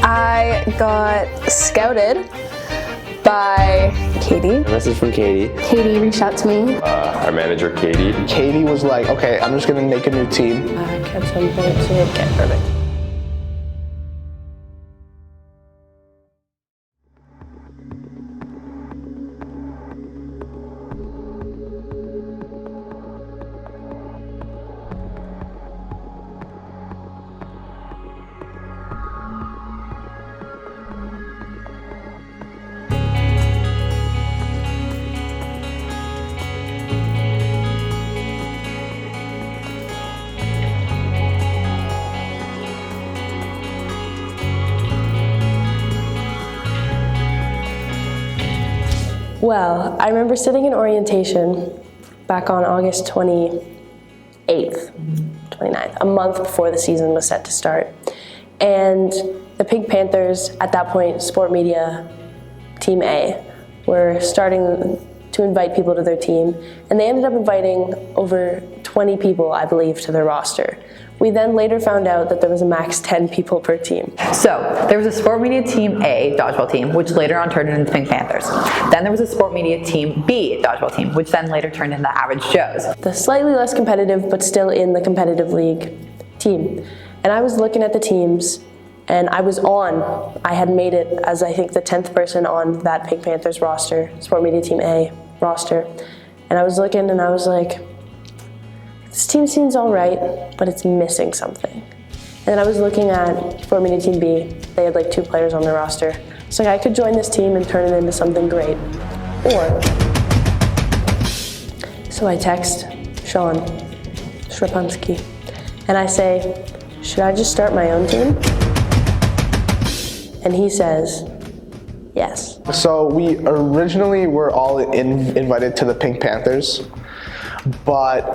I got scouted by Katie. A message from Katie. Katie reached out to me. Our manager, Katie. Katie was like, okay, I'm just gonna make a new team. I kept something to get perfect. Well, I remember sitting in orientation back on August 28th, 29th, a month before the season was set to start. And the Pink Panthers, at that point, Sport Media Team A, were starting to invite people to their team. And they ended up inviting over 20 people, I believe, to their roster. We then later found out that there was a max 10 people per team. So there was a Sport Media Team A dodgeball team, which later on turned into Pink Panthers. Then there was a Sport Media Team B dodgeball team, which then later turned into Average Joes. The slightly less competitive, but still in the competitive league team. And I was looking at the teams, and I had made it as I think the 10th person on that Pink Panthers roster, Sport Media Team A roster. And I was looking and I was like, this team seems all right, but it's missing something. And then I was looking at Sport Media Team B. They had like 2 players on their roster. So I could join this team and turn it into something great. Or, so I text Sean Shrapansky and I say, should I just start my own team? And he says, yes. So we originally were all invited to the Pink Panthers, but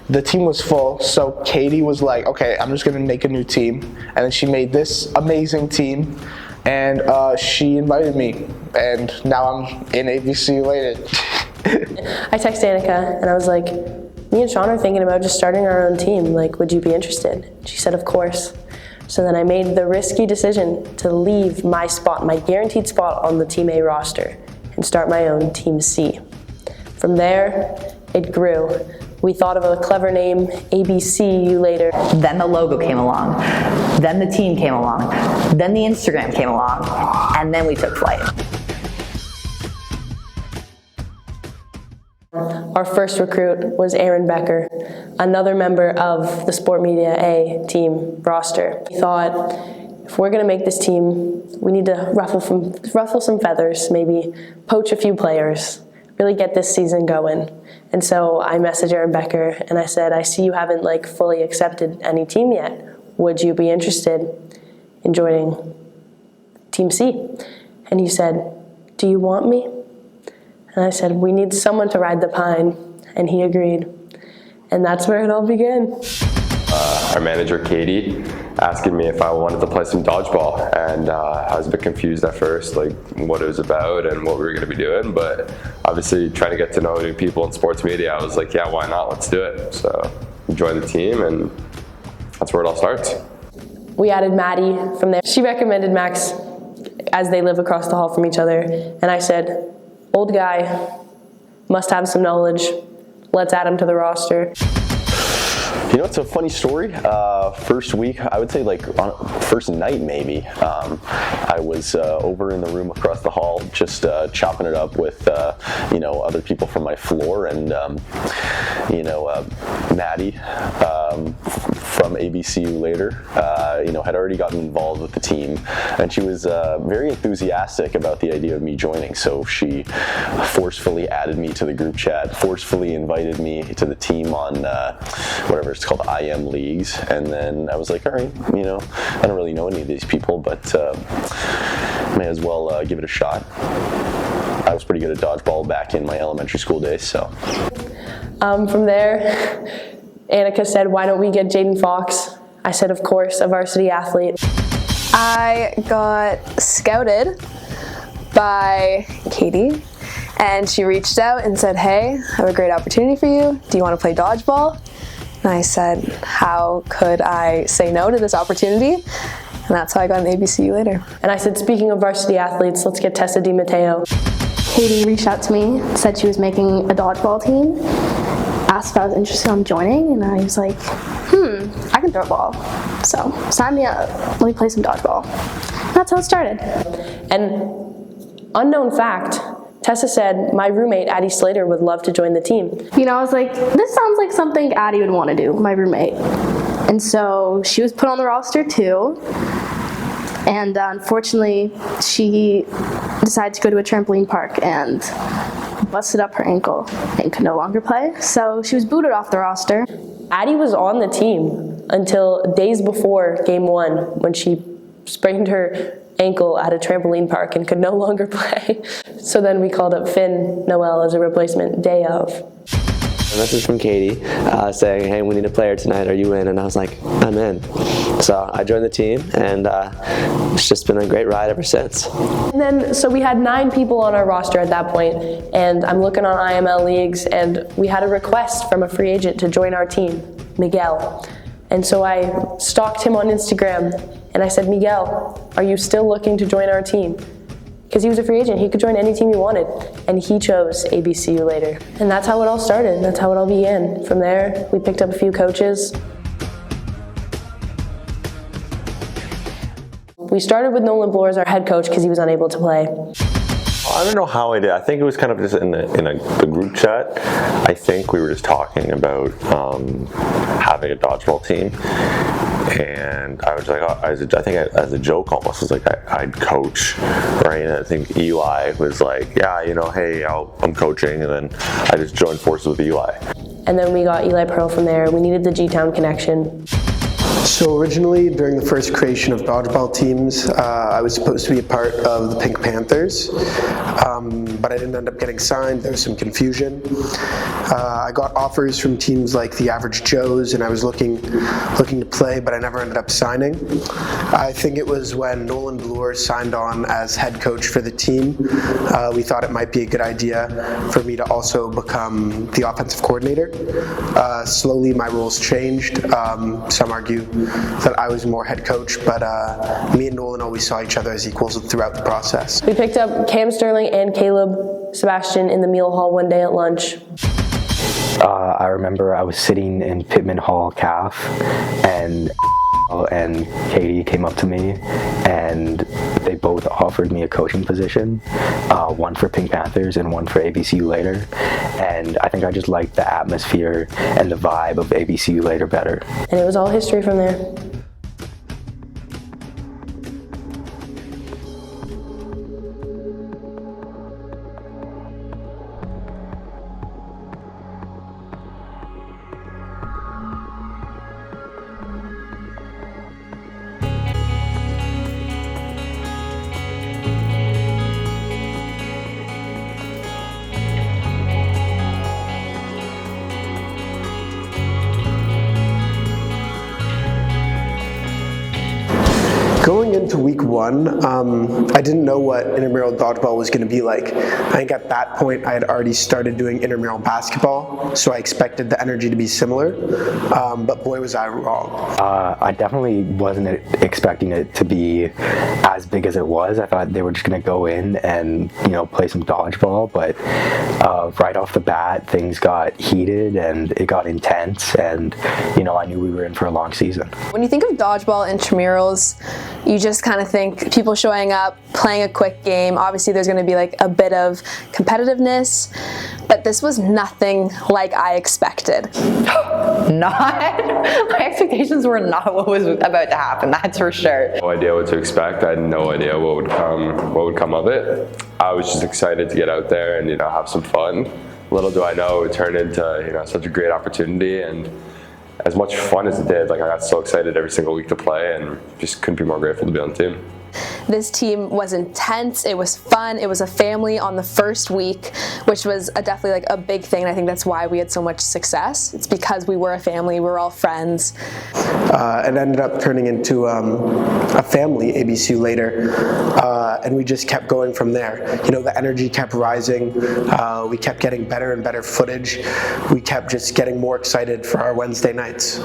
the team was full, so Katie was like, okay, I'm just gonna make a new team. And then she made this amazing team, and she invited me, and now I'm in ABC United. I texted Annika and I was like, me and Sean are thinking about just starting our own team, like, would you be interested? She said, of course. So then I made the risky decision to leave my spot, my guaranteed spot on the Team A roster, and start my own Team C. From there, it grew. We thought of a clever name, ABCU later. Then the logo came along. Then the team came along. Then the Instagram came along. And then we took flight. Our first recruit was Aaron Becker, another member of the Sport Media A team roster. We thought, if we're gonna make this team, we need to ruffle some feathers, maybe poach a few players, really get this season going. And so I messaged Aaron Becker and I said, I see you haven't like fully accepted any team yet. Would you be interested in joining Team C? And he said, do you want me? And I said, we need someone to ride the pine. And he agreed. And that's where it all began. Our manager, Katie, asking me if I wanted to play some dodgeball. And I was a bit confused at first, like what it was about and what we were gonna be doing. But obviously trying to get to know new people in sports media, I was like, yeah, why not? Let's do it. So we joined the team and that's where it all starts. We added Maddie from there. She recommended Max as they live across the hall from each other. And I said, old guy, must have some knowledge. Let's add him to the roster. You know, it's a funny story. First week, I would say like on first night maybe, I was over in the room across the hall just chopping it up with, you know, other people from my floor and, you know, Maddie from ABCU later, you know, had already gotten involved with the team and she was very enthusiastic about the idea of me joining. So she forcefully added me to the group chat, forcefully invited me to the team on whatever it's called, IM leagues, and then I was like, all right, you know, I don't really know any of these people, but may as well give it a shot. I was pretty good at dodgeball back in my elementary school days, so. From there, Annika said, why don't we get Jaden Fox? I said, of course, a varsity athlete. I got scouted by Katie, and she reached out and said, hey, I have a great opportunity for you. Do you want to play dodgeball? And I said, how could I say no to this opportunity? that's how I got an ABCU later. And I said, speaking of varsity athletes, let's get Tessa Di Matteo. Katie reached out to me, said she was making a dodgeball team, asked if I was interested in joining, and I was like, I can throw a ball. So sign me up, let me play some dodgeball. And that's how it started. And unknown fact, Tessa said, my roommate, Addie Slater, would love to join the team. You know, I was like, this sounds like something Addie would want to do, my roommate. And so she was put on the roster too. And unfortunately, she decided to go to a trampoline park and busted up her ankle and could no longer play. So she was booted off the roster. Addie was on the team until days before game 1 when she sprained her ankle at a trampoline park and could no longer play. So then we called up Finn Noel as a replacement day of. A message from Katie saying, hey, we need a player tonight, are you in? And I was like, I'm in. So I joined the team, and it's just been a great ride ever since. And then, so we had 9 people on our roster at that point, and I'm looking on IML leagues, and we had a request from a free agent to join our team, Miguel. And so I stalked him on Instagram, and I said, Miguel, are you still looking to join our team? Because he was a free agent, he could join any team he wanted, and he chose ABCU later. And that's how it all started, that's how it all began. From there, we picked up a few coaches. We started with Nolan Bloor as our head coach because he was unable to play. I don't know how I did. I think it was kind of just in the group chat. I think we were just talking about having a dodgeball team. And I was like, I think as a joke almost, was like I'd coach, right? And I think Eli was like, yeah, you know, hey, I'm coaching, and then I just joined forces with Eli. And then we got Eli Pearl from there. We needed the G-Town connection. So originally, during the first creation of dodgeball teams, I was supposed to be a part of the Pink Panthers, but I didn't end up getting signed. There was some confusion. I got offers from teams like the Average Joes, and I was looking to play, but I never ended up signing. I think it was when Nolan Bloor signed on as head coach for the team. We thought it might be a good idea for me to also become the offensive coordinator. Slowly, my roles changed. Some argue that I was more head coach, but me and Nolan always saw each other as equals throughout the process. We picked up Cam Sterling and Caleb Sebastian in the meal hall one day at lunch. I remember I was sitting in Pittman Hall CAF, and Katie came up to me, and they both offered me a coaching position, one for Pink Panthers and one for ABCU later. And I think I just liked the atmosphere and the vibe of ABCU later better. And it was all history from there. Going into week 1, I didn't know what intramural dodgeball was going to be like. I think at that point I had already started doing intramural basketball, so I expected the energy to be similar, but boy was I wrong. I definitely wasn't expecting it to be as big as it was. I thought they were just going to go in and, you know, play some dodgeball, but right off the bat things got heated and it got intense, and, you know, I knew we were in for a long season. When you think of dodgeball intramurals, you just kind of think people showing up, playing a quick game. Obviously there's going to be like a bit of competitiveness, but this was nothing like I expected. My expectations were not what was about to happen, that's for sure. No idea what to expect. I had no idea what would come of it. I was just excited to get out there and, you know, have some fun. Little do I know it would turn into, you know, such a great opportunity, and as much fun as it did, like I got so excited every single week to play, and just couldn't be more grateful to be on the team. This team was intense, it was fun, it was a family on the first week, which was definitely like a big thing, and I think that's why we had so much success. It's because we were a family, we were all friends. It ended up turning into a family ABCU later, and we just kept going from there. You know, the energy kept rising, we kept getting better and better footage, we kept just getting more excited for our Wednesday nights.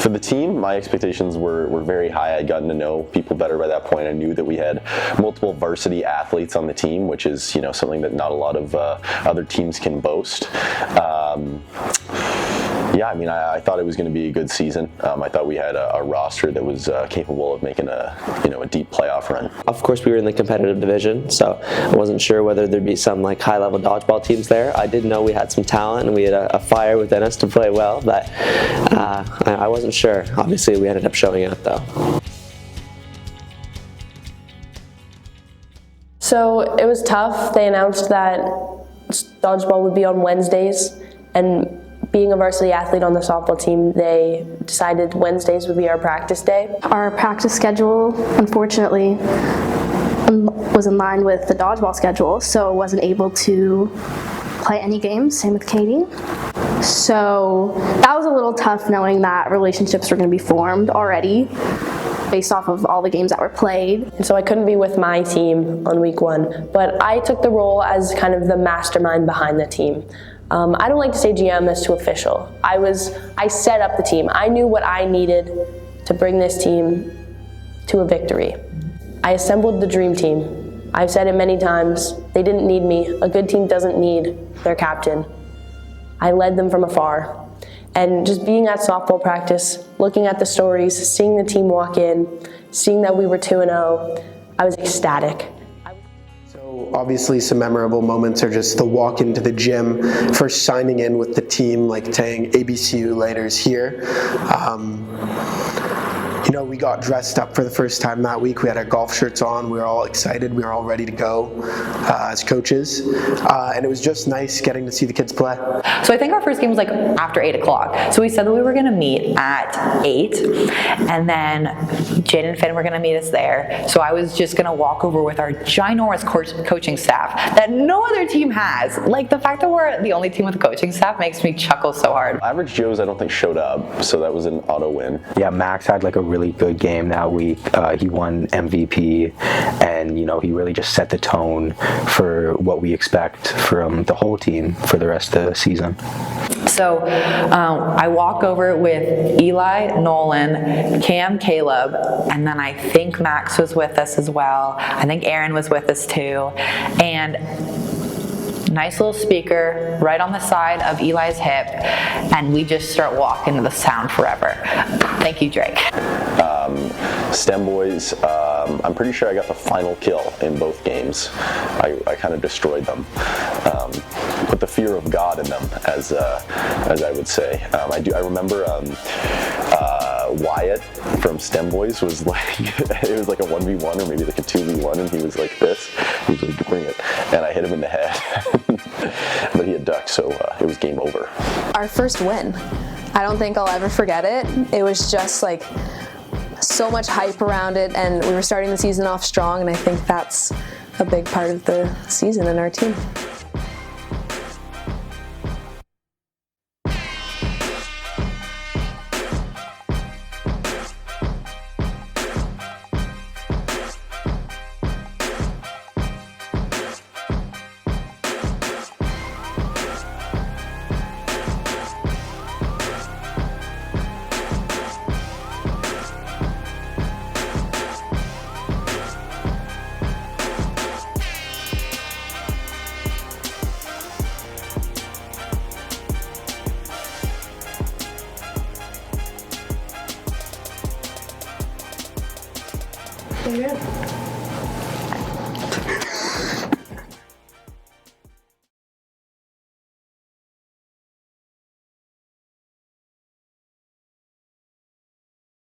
For the team, my expectations were very high. I'd gotten to know people better by that point. I knew that we had multiple varsity athletes on the team, which is, you know, something that not a lot of other teams can boast. Yeah, I mean, I thought it was going to be a good season. I thought we had a roster that was capable of making a deep playoff run. Of course, we were in the competitive division, so I wasn't sure whether there'd be some like high-level dodgeball teams there. I did know we had some talent and we had a fire within us to play well, but I wasn't sure. Obviously, we ended up showing out though. So it was tough. They announced that dodgeball would be on Wednesdays, and being a varsity athlete on the softball team, they decided Wednesdays would be our practice day. Our practice schedule, unfortunately, was in line with the dodgeball schedule, so I wasn't able to play any games, same with Katie. So that was a little tough knowing that relationships were going to be formed already based off of all the games that were played. And so I couldn't be with my team on week 1, but I took the role as kind of the mastermind behind the team. I don't like to say GM as too official. I set up the team. I knew what I needed to bring this team to a victory. I assembled the dream team. I've said it many times, they didn't need me. A good team doesn't need their captain. I led them from afar. And just being at softball practice, looking at the stories, seeing the team walk in, seeing that we were 2-0, I was ecstatic. Obviously, some memorable moments are just the walk into the gym, first signing in with the team, like saying ABCU Later's here. You know, we got dressed up for the first time that week. We had our golf shirts on. We were all excited. We were all ready to go as coaches. And it was just nice getting to see the kids play. So I think our first game was like after 8 o'clock. So we said that we were going to meet at 8, and then Jade and Finn were going to meet us there. So I was just going to walk over with our ginormous coaching staff that no other team has. Like, the fact that we're the only team with a coaching staff makes me chuckle so hard. Average Joe's, I don't think, showed up, so that was an auto win. Yeah, Max had like a really good game that week. He won MVP, and you know, he really just set the tone for what we expect from the whole team for the rest of the season. So I walk over with Eli, Nolan, Cam, Caleb, and then I think Max was with us as well. I think Aaron was with us too. And nice little speaker right on the side of Eli's hip, and we just start walking to the sound forever. Thank you, Drake. STEM boys, I'm pretty sure I got the final kill in both games. I kind of destroyed them. Put the fear of God in them, as I would say. I remember Wyatt from STEM Boys was like, it was like a 1v1 or maybe like a 2v1, and he was like this. He was like, bring it. And I hit him in the head. But he had ducked, so it was game over. Our first win. I don't think I'll ever forget it. It was just like so much hype around it, and we were starting the season off strong, and I think that's a big part of the season in our team. Very good.